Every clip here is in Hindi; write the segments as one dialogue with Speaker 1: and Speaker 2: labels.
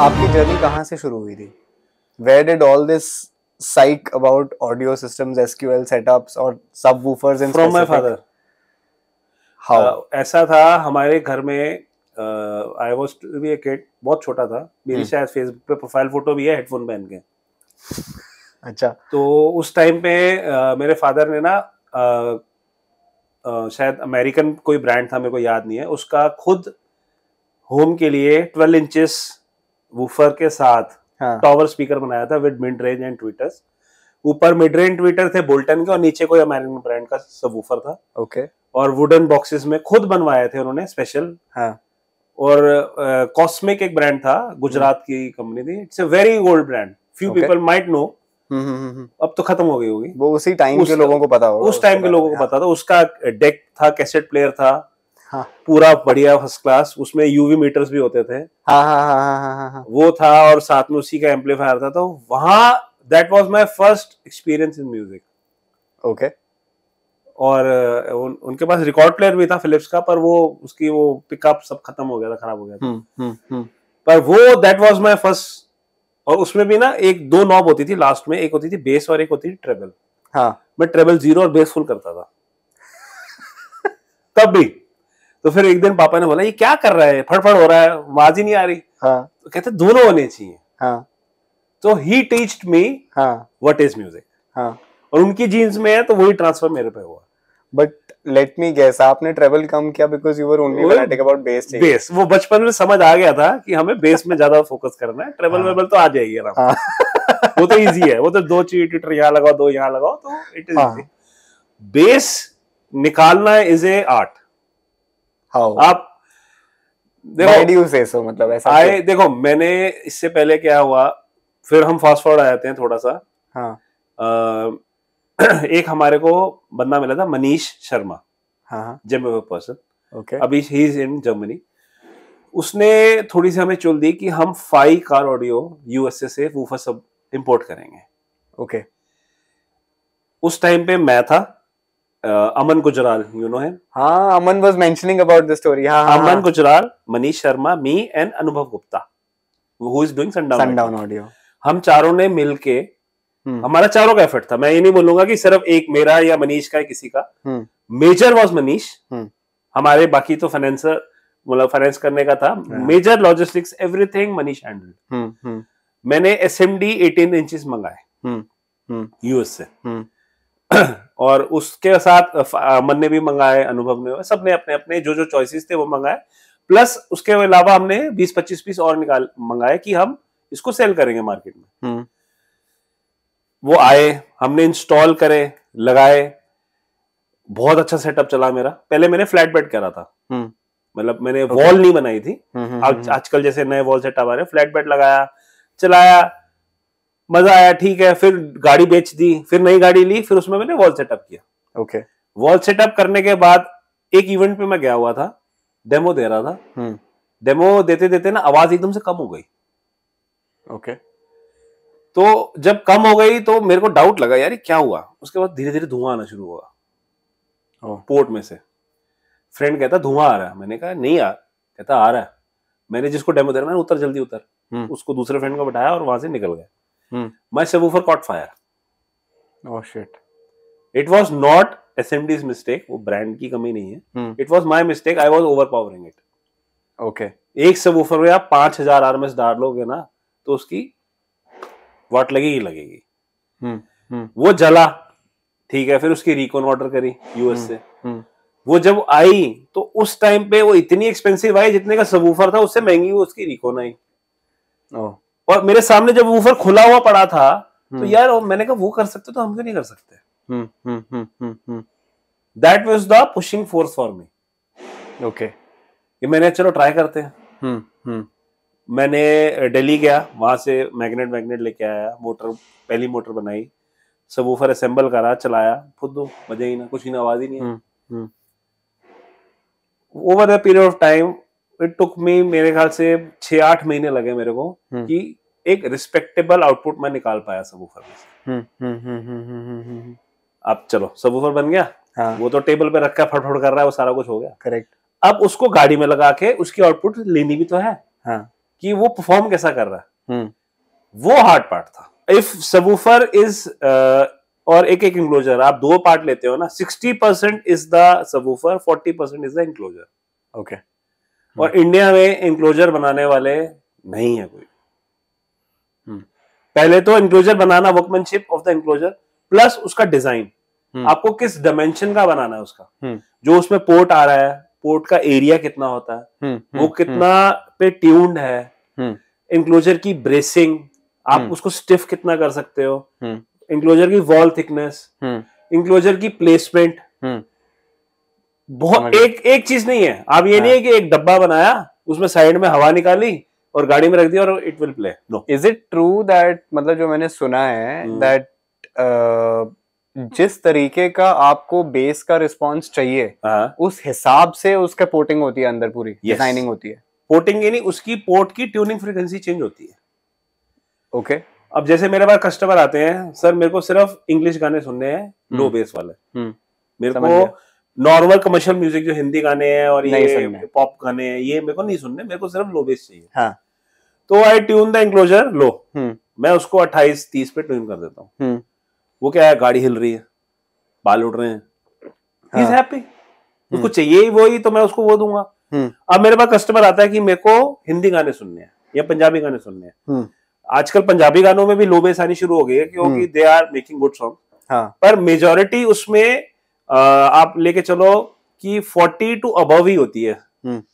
Speaker 1: आपकी जर्नी कहाँ से शुरू हुई थी? Where did all this psych about audio systems, SQL setups और subwoofers in
Speaker 2: From my
Speaker 1: specific?
Speaker 2: father.
Speaker 1: How?
Speaker 2: ऐसा था हमारे घर में I was to be a kid, बहुत छोटा था, मेरी शायद फेसबुक पे प्रोफाइल फोटो भी है हेडफोन पहन के।
Speaker 1: अच्छा।
Speaker 2: तो उस टाइम पे मेरे फादर ने ना शायद अमेरिकन कोई ब्रांड था, मेरे को याद नहीं है, उसका खुद होम के लिए 12 इंचेस वूफर के साथ टॉवर स्पीकर बनाया था with mid range and tweeters. ऊपर मिड रेंज ट्विटर थे बोल्टन के और नीचे कोई अमेरिकन ब्रांड का सब वूफर था।
Speaker 1: ओके।
Speaker 2: और वुडन बॉक्सेस में खुद बनवाए थे उन्होंने स्पेशल।
Speaker 1: हाँ।
Speaker 2: और कॉस्मिक एक ब्रांड था, गुजरात की कंपनी थी, it's a very old brand, few people might know, अब तो खत्म हो गई होगी।
Speaker 1: वो उसी टाइम के लोगों को पता होगा,
Speaker 2: उस टाइम के लोगों को पता था। उसका डेक था, कैसेट प्लेयर था, पूरा बढ़िया फर्स्ट क्लास, उसमें यूवी मीटर्स भी होते थे। वो था और साथ में उसी का एम्पलीफायर था। तो वहां that was my first experience in music.
Speaker 1: Okay.
Speaker 2: और उनके पास रिकॉर्ड प्लेयर भी था फिलिप्स का, पर वो उसकी वो पिकअप सब खत्म हो गया था, खराब हो गया था। पर वो दैट वाज माय फर्स्ट। और उसमें भी ना एक दो नॉब होती थी लास्ट में, एक होती थी बेस और एक होती थी ट्रेबल। मैं ट्रेबल 0 और बेस फुल करता था तब भी। तो फिर एक दिन पापा ने बोला ये क्या कर रहा है, फड़फड़ हो रहा है, आवाज ही नहीं आ रही। तो कहते दोनों होने चाहिए। तो ही टीच्ड मी व्हाट इज म्यूजिक। और उनकी जीन्स में है तो वही ट्रांसफर मेरे पे हुआ।
Speaker 1: बट लेट मी गेस, आपने ट्रेवल कम किया because you were only fanatic about base.
Speaker 2: Base वो बचपन में समझ आ गया था कि हमें बेस में ज्यादा फोकस करना है, ट्रेबल वेबल तो आ जाएगी आराम। वो तो इजी है, वो तो 2 ट्विटर यहाँ लगाओ, 2 यहाँ लगाओ, तो इट इज इजी। बेस निकालना इज ए आर्ट। आप
Speaker 1: देखो, मतलब ऐसा
Speaker 2: देखो, मैंने इससे पहले क्या हुआ, फिर हम फास्ट फॉरवर्ड आ जाते हैं थोड़ा सा। एक हमारे को बंदा मिला था, मनीष शर्मा, जेम पर्सन, अभी ही इज इन जर्मनी। उसने थोड़ी सी हमें चुल दी कि हम 5 कार ऑडियो यूएसए से वूफर सब इंपोर्ट करेंगे।
Speaker 1: ओके।
Speaker 2: उस टाइम पे मैं था, Aman Gujral, you know him?
Speaker 1: हाँ, Aman was mentioning about the story.
Speaker 2: Aman Gujral, Manish Sharma, me and Anubhav Gupta, who is doing Sundown audio. हम चारों ने मिलके, हमारा चारों का एफर्ट था। मैं ये नहीं बोलूंगा कि सिर्फ एक मेरा या मनीष का है, किसी का। मेजर वाज मनीष, हमारे बाकी तो फाइनेंसर, मतलब फाइनेंस करने का था। Major logistics everything Manish handle. मैंने एसएमडी 18 इंचेस मंगाए यूएस से। और उसके साथ अमन ने भी मंगाए, अनुभव ने, सबने अपने अपने जो जो चॉइसेस थे वो मंगाए। प्लस उसके अलावा हमने 20-25 पीस और मंगाए कि हम इसको सेल करेंगे मार्केट में। वो आए, हमने इंस्टॉल करे, लगाए, बहुत अच्छा सेटअप चला मेरा। पहले मैंने फ्लैट बेड करा था, मतलब मैंने वॉल नहीं बनाई थी। आजकल जैसे नए वॉल सेटअप आ रहे, फ्लैट बेड लगाया, चलाया, मजा आया, ठीक है। फिर गाड़ी बेच दी, फिर नई गाड़ी ली, फिर उसमें मैंने वॉल सेटअप किया।
Speaker 1: ओके।
Speaker 2: वॉल सेटअप करने के बाद एक इवेंट पे मैं गया हुआ था, डेमो दे रहा था। डेमो देते देते ना आवाज एकदम से कम हो गई।
Speaker 1: ओके।
Speaker 2: तो जब कम हो गई तो मेरे को डाउट लगा, यार क्या हुआ। उसके बाद धीरे धीरे धुआं आना शुरू हुआ पोर्ट में से। फ्रेंड कहता धुआं आ रहा है, मैंने कहा नहीं यार, कहता आ रहा है। मैंने जिसको डेमो दे रहा, मैंने उतर, जल्दी उतर। उसको दूसरे फ्रेंड को बैठाया और वहां से निकल गए। My subwoofer caught fire.
Speaker 1: Oh shit.
Speaker 2: It was not SMD's mistake, वो ब्रांड की कमी नहीं है। It was my mistake, I was overpowering it.
Speaker 1: Okay.
Speaker 2: एक सबवूफर में आप 5000 आरएमएस डालोगे ना तो उसकी वाट लगेगी लगेगी। वो जला, ठीक है। फिर उसकी रिकॉन ऑर्डर करी यूएस से। वो जब आई तो उस टाइम पे वो इतनी एक्सपेंसिव आई, जितने का सबवूफर था उससे महंगी वो उसकी रिकॉन आई। और मेरे सामने जब वूफर खुला हुआ पड़ा था तो यार मैंने कहा वो कर सकते तो हम क्यों नहीं कर सकते। That was the pushing force for me. Okay, कि मैंने चलो ट्राई करते हैं। मैंने दिल्ली गया, वहां से मैग्नेट लेके आया, मोटर, पहली मोटर बनाई, सबवूफर असेंबल करा, चलाया, खुद मजा ही ना, कुछ ही ना, आवाज ही नहीं है। Over the period of time it took me, मेरे ख्याल से 6-8 महीने लगे मेरे को कि एक रिस्पेक्टेबल आउटपुट मैं निकाल पाया सबवूफर में से। अब चलो सबवूफर बन गया। वो तो टेबल पे रखा फटफट कर रहा है, वो सारा कुछ हो गया।
Speaker 1: करेक्ट।
Speaker 2: अब उसको गाड़ी में लगा के उसकी आउटपुट लेनी भी तो है। कि वो परफॉर्म कैसा कर रहा है, वो हार्ड पार्ट था। इफ सबवूफर इज और एक इंक्लोजर, आप दो पार्ट लेते हो ना, 60% is the subwoofer, 40% is the enclosure.
Speaker 1: Okay.
Speaker 2: और इंडिया में इंक्लोजर बनाने वाले नहीं है कोई। पहले तो enclosure banana, workmanship of the enclosure plus उसका डिजाइन, आपको किस डायमेंशन का बनाना है उसका, जो उसमें पोर्ट आ रहा है, पोर्ट का एरिया कितना होता है, वो कितना पे ट्यून्ड है, इंक्लोजर की ब्रेसिंग, आप उसको स्टिफ कितना कर सकते हो, इंक्लोजर की वॉल थिकनेस, इंक्लोजर की प्लेसमेंट, बहुत एक चीज नहीं है। आप ये नहीं है कि एक डब्बा बनाया, उसमें साइड में हवा निकाली और गाड़ी में रख दिया और it will play. No.
Speaker 1: Is it true that, मतलब जो मैंने सुना है दैट जिस तरीके का आपको बेस का रिस्पॉन्स चाहिए, उस हिसाब से उसका पोर्टिंग होती है, अंदर पूरी डिजाइनिंग होती है।
Speaker 2: पोर्टिंग यानी उसकी पोर्ट की ट्यूनिंग फ्रीक्वेंसी चेंज होती है।
Speaker 1: ओके।
Speaker 2: अब जैसे मेरे पास कस्टमर आते हैं, सर मेरे को सिर्फ इंग्लिश गाने सुनने हैं, लो बेस वाले, मेरे को नॉर्मल कमर्शियल म्यूजिक जो हिंदी गाने हैं और ये पॉप गाने हैं, ये मेरे को नहीं सुनने, मेरे को सिर्फ लो बेस चाहिए।
Speaker 1: हाँ।
Speaker 2: तो आई ट्यून द इंक्लोजर लो, मैं उसको 28-30 पे ट्यून कर देता हूँ। वो क्या है, गाड़ी हिल रही है, बाल उड़ रहे हैं, ही इज हैप्पी, उसको चाहिए ही वही, तो मैं उसको वो दूंगा। अब मेरे पास कस्टमर आता है कि मेरे को हिंदी गाने सुनने हैं या पंजाबी गाने सुनने हैं। आजकल पंजाबी गानों में भी लो बेस आनी शुरू हो गई है, क्योंकि they are making good song, पर मेजोरिटी उसमें आप लेके चलो कि 40 टू अबव ही होती है,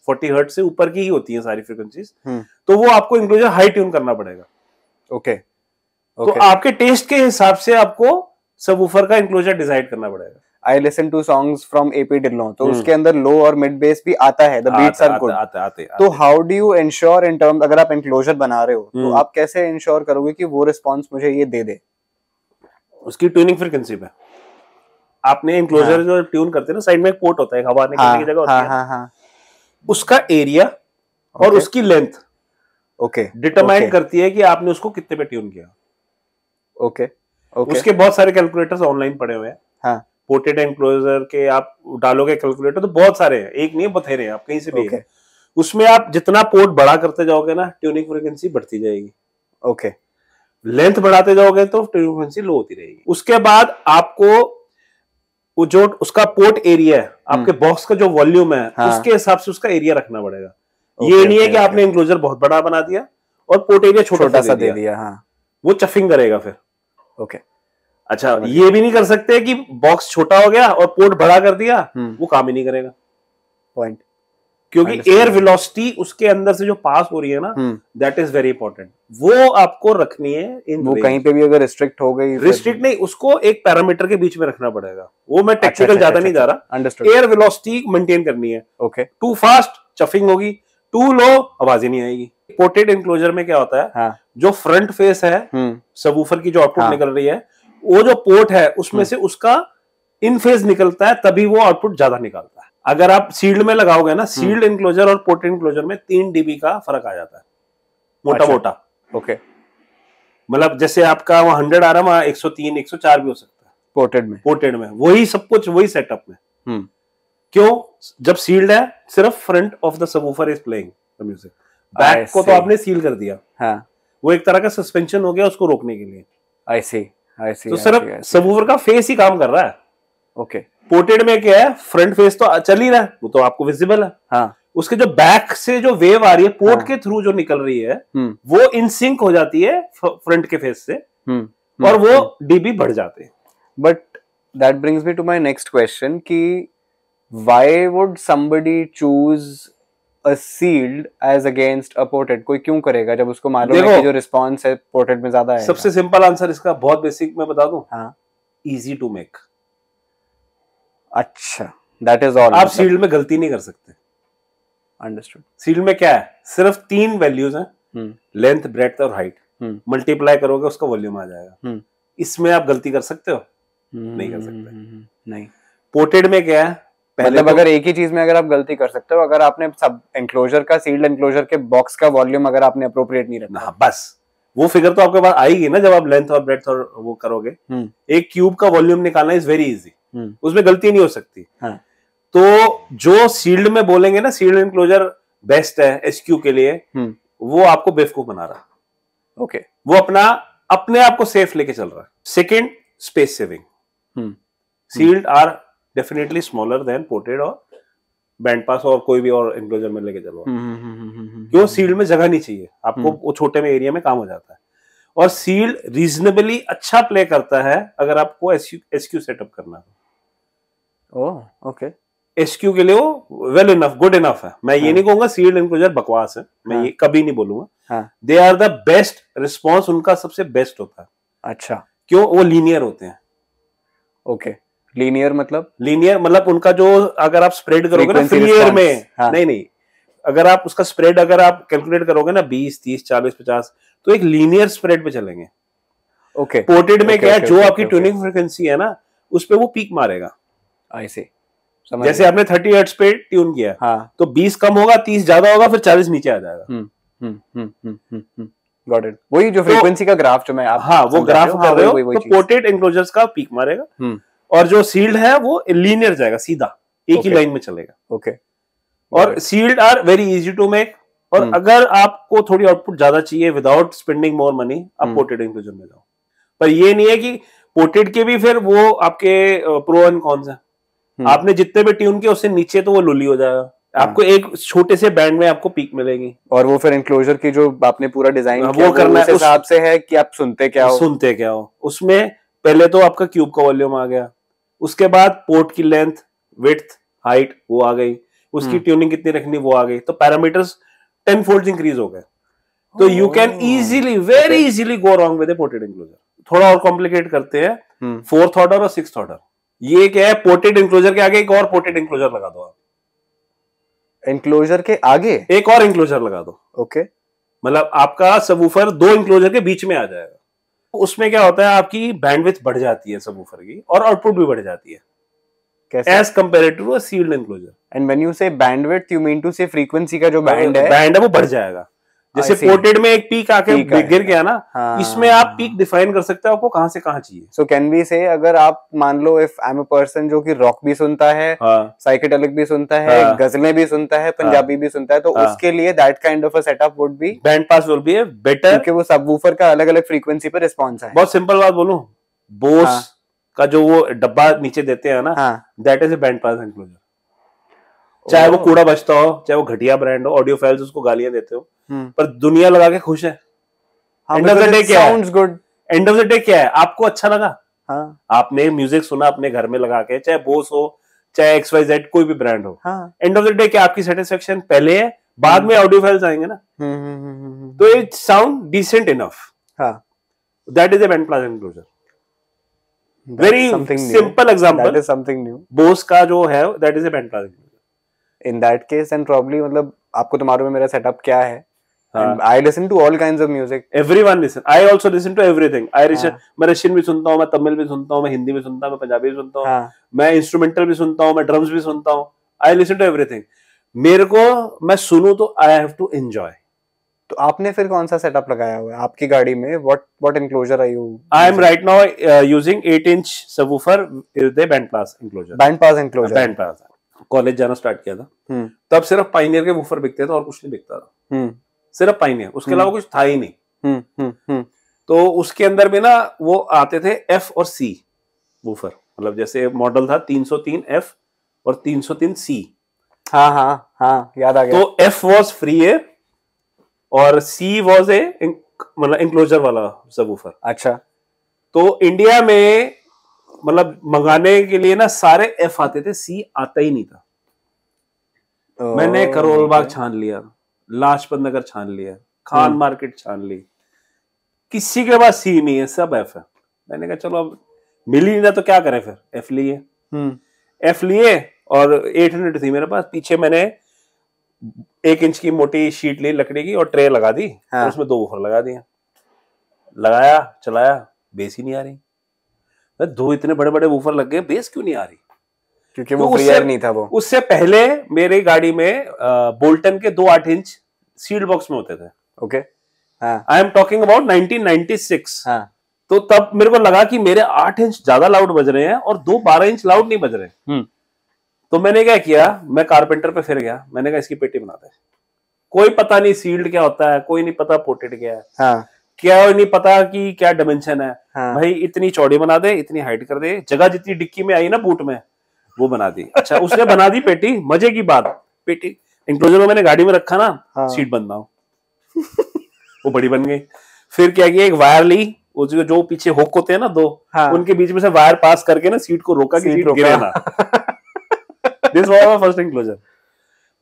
Speaker 2: 40 हर्ट्ज से ऊपर की ही होती है सारी फ्रीक्वेंसीज। तो वो आपको इंक्लोजर हाई ट्यून करना पड़ेगा।
Speaker 1: ओके।
Speaker 2: तो आपके टेस्ट के हिसाब से आपको सबवूफर का इंक्लोजर डिसाइड करना पड़ेगा।
Speaker 1: I listen to songs from AP Dhillon, तो उसके अंदर लो और मिड बेस भी आता है, द बीट्स आर गुड। तो how do you ensure in terms, अगर आप इंक्लोजर बना रहे हो तो आप कैसे इंश्योर करोगे कि वो रिस्पॉन्स मुझे ये दे दे?
Speaker 2: उसकी ट्यूनिंग फ्रीक्वेंसी पे आपने इंक्लोजर जो ट्यून करते हैं ना, साइड में एक पोर्ट होता है, हवा निकलने की जगह होती है, उसका एरिया और उसकी लेंथ डिटरमाइन करती है कि आपने उसको कितने पे ट्यून किया। उसके बहुत सारे कैलकुलेटर्स ऑनलाइन पड़े हुए हैं। पोर्टेड इंक्लोजर के आप डालोगे कैलकुलेटर तो बहुत सारे हैं, एक नहीं है, बथेरे हैं, आप कहीं से भी उसमें आप जितना पोर्ट बड़ा करते जाओगे ना, ट्यूनिंग फ्रीक्वेंसी बढ़ती जाएगी। लेंथ बढ़ाते जाओगे तो ट्यूनिंग फ्रीक्वेंसी लो होती रहेगी। उसके बाद आपको जो उसका पोर्ट एरिया है, आपके बॉक्स का जो वॉल्यूम है, उसके हिसाब से उसका एरिया रखना पड़ेगा। ये नहीं है कि आपने इंक्लोजर बहुत बड़ा बना दिया और पोर्ट एरिया छोटा सा दे दिया। वो चफिंग करेगा फिर। अच्छा, ये भी नहीं कर सकते कि बॉक्स छोटा हो गया और पोर्ट बड़ा कर दिया, वो काम ही नहीं करेगा।
Speaker 1: पॉइंट।
Speaker 2: क्योंकि एयर वेलोसिटी उसके अंदर से जो पास हो रही है ना, दैट इज वेरी इंपॉर्टेंट, वो आपको रखनी है इन
Speaker 1: वो कहीं पे भी अगर रिस्ट्रिक्ट हो गई,
Speaker 2: रिस्ट्रिक्ट नहीं, उसको एक पैरामीटर के बीच में रखना पड़ेगा। वो मैं टेक्निकल ज्यादा नहीं जा रहा, एयर वेलोसिटी मेंटेन करनी है। टू फास्ट चफिंग होगी, टू लो आवाज ही नहीं आएगी। पोर्टेड इंक्लोजर में क्या होता है, जो फ्रंट फेस है सबवूफर की जो आउटपुट निकल रही है, वो जो पोर्ट है उसमें से उसका इन फेज निकलता है, तभी वो आउटपुट ज्यादा निकलता है। अगर आप सील्ड में लगाओगे ना, सील्ड इंक्लोजर और पोर्टेड इंक्लोजर में 3 dB का फर्क आ जाता है, मोटा मोटा। मतलब जैसे आपका वहां 100 आ रहा है, वहां 103 104 भी हो सकता है पोर्टेड में वही सब कुछ, वही सेटअप में। क्यों? जब सील्ड है, सिर्फ front of the subwoofer is playing the music, back को तो आपने सील कर दिया। वो एक तरह का सस्पेंशन हो गया उसको रोकने के लिए।
Speaker 1: आई सी।
Speaker 2: तो सिर्फ सबवूफर का फेस ही काम कर रहा है। पोर्टेड में क्या है, फ्रंट फेस तो चल ही रहा है, वो तो आपको विजिबल है। उसके जो बैक से जो वेव आ रही है पोर्ट के थ्रू जो निकल रही है, वो इन सिंक हो जाती है फ्रंट के फेस से, और वो डीबी बढ़ जाते हैं।
Speaker 1: But that brings me to my next question कि why would somebody choose a sealed as against a ported? कोई क्यों करेगा जब उसको मालूम है कि जो रिस्पांस है पोर्टेड में ज्यादा है?
Speaker 2: सबसे सिंपल आंसर इसका बहुत बेसिक मैं बता दूं, इजी टू मेक।
Speaker 1: अच्छा, दैट इज ऑल।
Speaker 2: आप सील्ड में गलती नहीं कर सकते।
Speaker 1: अंडरस्टूड।
Speaker 2: सील्ड में क्या है, सिर्फ 3 वैल्यूज हैं, लेंथ, ब्रेड्थ और हाइट। मल्टीप्लाई करोगे उसका वॉल्यूम आ जाएगा। इसमें आप गलती कर सकते हो? नहीं कर सकते।
Speaker 1: नहीं।
Speaker 2: पोर्टेड में क्या है,
Speaker 1: मतलब अगर एक ही चीज में अगर आप गलती कर सकते हो, अगर आपने सब एंक्लोजर का, सील्ड एंक्लोजर के बॉक्स का वॉल्यूम अगर आपने अप्रोप्रिएट नहीं रखा,
Speaker 2: बस वो फिगर तो आपके पास आएगी ना जब आप लेंथ और ब्रेड्थ और वो करोगे। एक क्यूब का वॉल्यूम निकालना इज वेरी इजी, उसमें गलती नहीं हो सकती। तो जो सील्ड में बोलेंगे ना, सील्ड एंक्लोजर बेस्ट है एसक्यू के लिए, वो आपको बेवकूफ बना रहा है।
Speaker 1: ओके,
Speaker 2: वो अपने आप को सेफ लेके चल रहा है। Second, space saving. Sealed are definitely smaller than ported और बैंड पास और कोई भी और एंक्लोजर में लेके चलो। क्यों? सील्ड में जगह नहीं चाहिए आपको, वो छोटे में एरिया में काम हो जाता है। और सील्ड रीजनेबली अच्छा प्ले करता है अगर आपको एसक्यू सेटअप करना है।
Speaker 1: ओह ओके,
Speaker 2: एसक्यू के लिए वो वेल इनफ, गुड इनफ है। मैं ये नहीं कहूंगा सील्ड एंक्लोजर बकवास है, मैं ये कभी नहीं बोलूंगा। They are the best response, उनका सबसे बेस्ट होता है।
Speaker 1: अच्छा,
Speaker 2: क्यों? वो लीनियर होते हैं।
Speaker 1: ओके, लीनियर मतलब?
Speaker 2: लीनियर मतलब उनका जो, अगर आप स्प्रेड करोगे ना फ्री एयर में, नहीं, अगर आप उसका स्प्रेड अगर आप कैलकुलेट करोगे ना 20, 30, 40, 50, तो एक लीनियर स्प्रेड पे चलेंगे।
Speaker 1: ओके,
Speaker 2: पोर्टेड में क्या है, जो आपकी ट्यूनिंग फ्रीक्वेंसी है ना उस पे वो पीक मारेगा।
Speaker 1: आई सी।
Speaker 2: जैसे आपने 30 हर्ट्ज पे ट्यून किया, तो 20 कम होगा, 30 ज्यादा होगा, फिर 40 नीचे आ जाएगा।
Speaker 1: Got it. वही जो फ्रीक्वेंसी का ग्राफ जो मैं आप
Speaker 2: वो ग्राफ कर रहे हो, तो पोर्टेड एंक्लोजर्स का पीक मारेगा और जो सील्ड है वो लीनियर जाएगा, सीधा एक ही लाइन में चलेगा।
Speaker 1: ओके,
Speaker 2: और sealed are very easy to make. और अगर आपको थोड़ी आउटपुट ज्यादा चाहिए विदाउट स्पेंडिंग मोर मनी, आप पोर्टेड एंक्लोजर में जाओ। पर ये नहीं है कि पोर्टेड के भी फिर वो आपके प्रो एंड कॉन्स है। आपने जितने भी ट्यून किया उससे नीचे तो वो लुली हो जाएगा, आपको एक छोटे से बैंड में आपको पीक मिलेगी।
Speaker 1: और वो फिर एंक्लोजर की जो आपने पूरा डिजाइन किया वो करना है उस हिसाब से है कि आप सुनते क्या हो।
Speaker 2: उसमें पहले तो आपका क्यूब का वॉल्यूम आ गया, उसके बाद पोर्ट की लेंथ, विड्थ, हाइट वो आ गई, उसकी ट्यूनिंग कितनी रखनी वो आ गई, तो पैरामीटर्स 10 फोल्ड इंक्रीज हो गए। तो you can easily, very easily go wrong with A ported enclosure. थोड़ा और कॉम्प्लिकेट करते हैं, 4th ऑर्डर और 6th ऑर्डर। ये क्या है, पोर्टेड एंक्लोजर के आगे एक और पोर्टेड एंक्लोजर लगा दो आप।
Speaker 1: एंक्लोजर के आगे
Speaker 2: एक और एंक्लोजर लगा दो।
Speaker 1: ओके,
Speaker 2: मतलब आपका सबवूफर 2 एंक्लोजर के बीच में आ जाएगा। उसमें क्या होता है, आपकी बैंडविड्थ बढ़ जाती है सबवूफर की, और आउटपुट भी बढ़ जाती है as compare to a sealed enclosure.
Speaker 1: And when you say bandwidth you mean to say frequency का जो बैंड है
Speaker 2: वो बढ़ जाएगा। जैसे पोर्टेड में एक पीक आके गिर गया ना, इसमें आप पीक डिफाइन कर सकते हो आपको कहां से कहां चाहिए।
Speaker 1: सो कैन वी से, अगर आप मान लो if I am a person जो कि रॉक भी सुनता है, साइकेडेलिक भी सुनता है, गजलें भी सुनता है, पंजाबी भी सुनता है, तो उसके लिए that kind of a setup would be
Speaker 2: band pass will be better,
Speaker 1: क्योंकि वो सबवूफर का अलग अलग फ्रीक्वेंसी पे रिस्पॉन्स है।
Speaker 2: बहुत सिंपल बात बोलूं, बोस का जो वो डब्बा नीचे देते हैं ना, that is a band pass enclosure. चाहे वो कूड़ा बचता हो, चाहे वो घटिया ब्रांड हो, ऑडियो फाइल्स उसको गालियां देते हो, पर दुनिया लगा के खुश है। एंड ऑफ द डे क्या है, एंड ऑफ द डे क्या है, आपको अच्छा लगा, आपने म्यूजिक सुना अपने घर में लगा के, चाहे बोस हो चाहे XYZ कोई भी ब्रांड हो, एंड ऑफ द डे क्या आपकी सेटिस्फेक्शन पहले है, बाद में ऑडियो फाइल्स आएंगे ना, तो it sound decent enough. That is a band pass enclosure. Very simple example,
Speaker 1: that is something new.
Speaker 2: Bose का जो है that is a band pass enclosure.
Speaker 1: In that case, and probably मतलब आपको तो मालूम है मेरा सेटअप क्या है। And I listen to all kinds of music.
Speaker 2: Everyone listen. I also listen to everything. मैं रशियन भी सुनता हूँ, मैं तमिल भी सुनता हूँ, मैं हिंदी भी सुनता हूँ, मैं पंजाबी भी सुनता हूँ, मैं इंस्ट्रूमेंटल भी सुनता हूँ, मैं ड्रम्स भी सुनता हूँ। I listen to everything. मेरे को मैं सुनूं तो I have to enjoy.
Speaker 1: तो आपने फिर कौन सा सेटअप लगाया हुआ है आपकी गाड़ी में? What enclosure are you?
Speaker 2: I am right now using 8-inch subwoofer with a band pass enclosure.
Speaker 1: Band pass enclosure.
Speaker 2: Band pass. College जाना स्टार्ट किया था, तब सिर्फ पाइनियर के वूफर बिकते थे और कुछ नहीं बिकता था, सिर्फ पाइनियर, उसके अलावा कुछ था ही नहीं। तो उसके अंदर भी ना वो आते थे F और C वूफर, मतलब जैसे मॉडल था 303F और 303C।
Speaker 1: हाँ याद आ गया।
Speaker 2: तो F वॉज फ्री एयर और C वॉज ए मतलब एंक्लोजर वाला सबवूफर।
Speaker 1: अच्छा,
Speaker 2: तो इंडिया में मतलब मंगाने के लिए ना सारे F आते थे, C आता ही नहीं था। मैंने करोल बाग छान लिया, लाजपत नगर छान लिया, खान मार्केट छान ली, किसी के पास C नहीं है, सब F है। मैंने कहा चलो अब मिल ही ना तो क्या करें, फिर F लिए। F लिए और 800 थी मेरे पास, पीछे मैंने 1 इंच की मोटी शीट ली लकड़ी की और ट्रे लगा दी, और उसमें 2 वूफर लगा दिया, लगाया चलाया, बेस ही नहीं आ रही। 2 इतने बड़े बड़े वूफर लग गए, बेस क्यों नहीं आ रही?
Speaker 1: क्योंकि वो फ्री एयर नहीं था। वो
Speaker 2: उससे पहले मेरी गाड़ी में बोल्टन के 2 8 इंच सीड बॉक्स में होते थे।
Speaker 1: Okay,
Speaker 2: I am talking about 1996। तो तब मेरे को लगा कि मेरे 8 इंच ज्यादा लाउड बज रहे हैं और 2 12 इंच लाउड नहीं बज रहे। तो मैंने क्या किया, मैं कारपेंटर पे फिर गया, मैंने कहा इसकी पेटी बनाते हैं। कोई पता नहीं सील्ड क्या होता है, कोई नहीं पता पोर्टेड क्या है,
Speaker 1: हाँ,
Speaker 2: क्या नहीं पता कि क्या डायमेंशन है।
Speaker 1: हाँ,
Speaker 2: भाई इतनी चौड़ी बना दे, इतनी हाइट कर दे, जगह जितनी डिक्की में आई ना बूट में वो बना दी। अच्छा उसने बना दी पेटी, मजे की बात, पेटी इंक्लोजर में मैंने गाड़ी में रखा ना,
Speaker 1: हाँ,
Speaker 2: सीट बनवाओ वो बड़ी बन गई। फिर क्या किया, एक वायर ली, जो पीछे हुक होते हैं ना दो,
Speaker 1: हाँ,
Speaker 2: उनके बीच में से वायर पास करके ना सीट को रोका कि सीट गिरे ना। This was my first enclosure.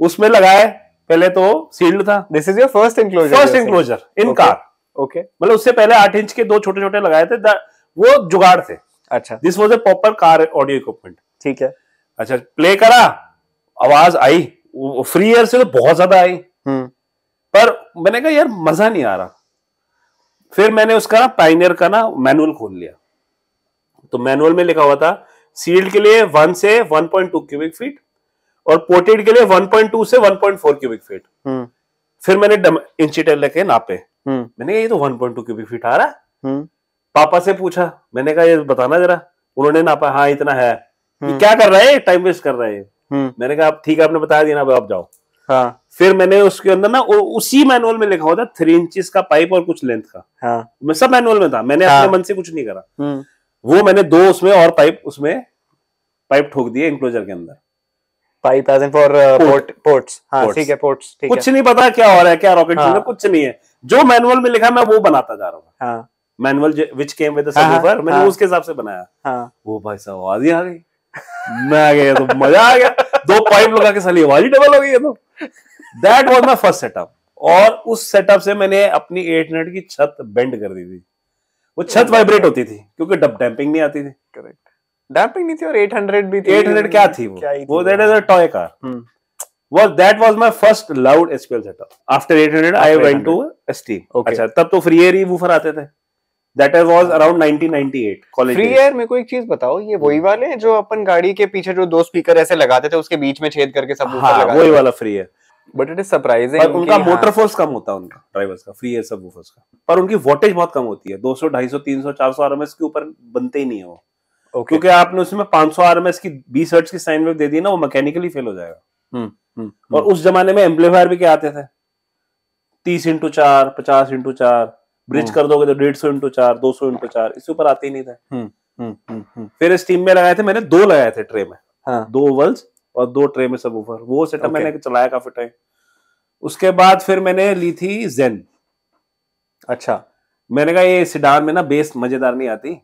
Speaker 2: उसमें लगाए, पहले तो सील्ड था।
Speaker 1: This is your first enclosure?
Speaker 2: First enclosure in car.
Speaker 1: Okay,
Speaker 2: मतलब उससे पहले 8 इंच के 2 छोटे छोटे लगाए थे, वो जुगाड़ थे।
Speaker 1: अच्छा,
Speaker 2: this was a proper car audio equipment.
Speaker 1: ठीक है।
Speaker 2: अच्छा प्ले करा, आवाज आई, फ्री एयर से तो बहुत ज्यादा आई, पर मैंने कहा यार मजा नहीं आ रहा। फिर मैंने उसका ना पायनियर का ना मैनुअल खोल लिया, तो मैनुअल में लिखा हुआ था सील्ड के लिए 1 से 1.2 क्यूबिक फीट और पोर्टेड के लिए 1.2 से 1.4 क्यूबिक फीट। फिर मैंने इंची टेल लेके नापे, मैंने कहा ये तो 1.2 क्यूबिक फीट आ रहा है। पापा से पूछा, मैंने कहा ये बताना जरा। उन्होंने नापा, हाँ इतना है। क्या कर रहा है, टाइम वेस्ट कर रहा है। मैंने कहा ठीक है आपने बता दिया ना, आप जाओ।
Speaker 1: हाँ।
Speaker 2: फिर मैंने उसके अंदर ना उसी मैनुअल में लिखा हुआ था 3 इंचेस का पाइप और कुछ लेंथ का।
Speaker 1: हाँ।
Speaker 2: मैं सब मैनुअल में था, मैंने अपने मन से कुछ नहीं करा। वो मैंने 2 उसमें और पाइप उसमें पाइप ठोक दिए इंक्लोजर के अंदर।
Speaker 1: Pipe as in for ports. हाँ ठीक है, पोर्ट्स।
Speaker 2: कुछ नहीं पता क्या हो रहा है, क्या रॉकेट चल रहा है, कुछ नहीं है। जो मैनुअल में लिखा मैं वो बनाता जा रहा हूँ। Manual which came with the subwoofer, मैंने उसके हिसाब से बनाया। वो भाई साहब आवाज ही आ गई, मैं आ गया तो मजा आ गया। 2 पाइप लगा के साली आवाज ही डबल हो गई है। तो that was my first setup. और उस सेटअप से मैंने अपनी 800 की छत बेंड कर दी थी। वो छत वाइब्रेट होती थी क्योंकि डैम्पिंग नहीं आती थी।
Speaker 1: करेक्ट, डैम्पिंग नहीं थी और 800 भी थी।
Speaker 2: 800 क्या थी वो that is a toy car. That was my first loud SPL setup. After 800, I went to ST.
Speaker 1: Okay.
Speaker 2: अच्छा, तब तो फ्री एयर ही वूफर आते थे। That was around 1998. College
Speaker 1: free air. मेरे को एक चीज बताओ, ये वही वाले हैं जो अपन गाड़ी के पीछे जो 2 स्पीकर ऐसे लगाते थे, उसके बीच में छेद करके सब
Speaker 2: हाँ, वही वाला free air.
Speaker 1: But it is surprising,
Speaker 2: उनका मोटर फोर्स कम होता है, उनका ड्राइवर्स का, फ्री एयर सब वूफर्स का, पर उनकी वोल्टेज बहुत कम होती है। 200, 250, 300, 400 आरएमएस के ऊपर बनते ही नहीं है वो। क्योंकि आपने उसमें 500 आरएमएस की 20 हर्ट्ज की साइन वेव दे दी ना, वो मैकेनिकली फेल हो जाएगा। और उस जमाने में एम्पलीफायर भी क्या आते थे, 30x4, 50x4, ब्रिज कर दोगे तो 150x4, 200x4, इससे ऊपर आते ही नहीं थे। फिर स्टीम में लगाए थे मैंने, 2 लगाए थे ट्रे में। 2 ओवल्स और 2 ट्रे में सबवूफर। वो सेटअप मैंने चलाया काफी टाइम। उसके बाद फिर मैंने ली थी जेन। अच्छा, मैंने कहा ये सिडान में ना बेस मजेदार नहीं आती,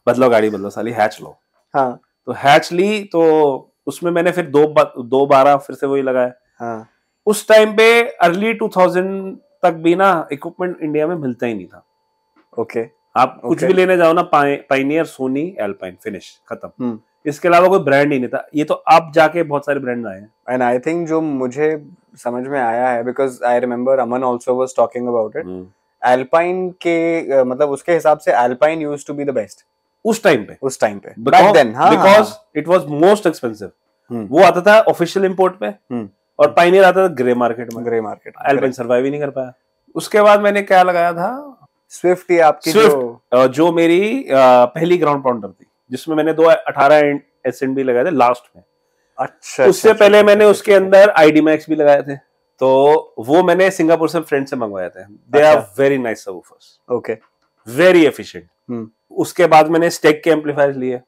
Speaker 2: बदलो गाड़ी, बदलो साली, हैच लो। हाँ, तो हैच ली, तो उसमें मैंने फिर 212 फिर से वही लगाया। हाँ। उस टाइम पे अर्ली 2000 तक भी ना इक्विपमेंट इंडिया में मिलता ही नहीं था। ओके, आप कुछ भी लेने जाओ ना, पायनियर, सोनी, एल्पाइन, फिनिश, खत्म। इसके अलावा कोई ब्रांड ही नहीं था। ये तो अब जाके बहुत सारे ब्रांड आए हैं। एंड आई थिंक जो मुझे समझ में आया है, because I remember Aman also was talking about it, Alpine के मतलब उसके हिसाब से Alpine used to be the best उस टाइम पे back then, because it was most expensive. वो आता था ऑफिशियल इंपोर्ट पे, और पायनियर आता था ग्रे मार्केट में। एल्पाइन सर्वाइव ही नहीं कर पाया। उसके बाद मैंने क्या लगाया था, स्विफ्ट। ही आपकी स्विफ्ट जो मेरी पहली ग्राउंड पाउंडर थी, जिसमें मैंने 18 एसएनबी लगाए थे लास्ट में। अच्छा, उससे पहले मैंने उसके अंदर आईडी मैक्स भी लगाए थे। तो वो मैंने सिंगापुर से फ्रेंड से मंगवाए थे। They are very nice subwoofers. Okay, very efficient. उसके बाद मैंने स्टेक के एम्पलीफायर्स लिए।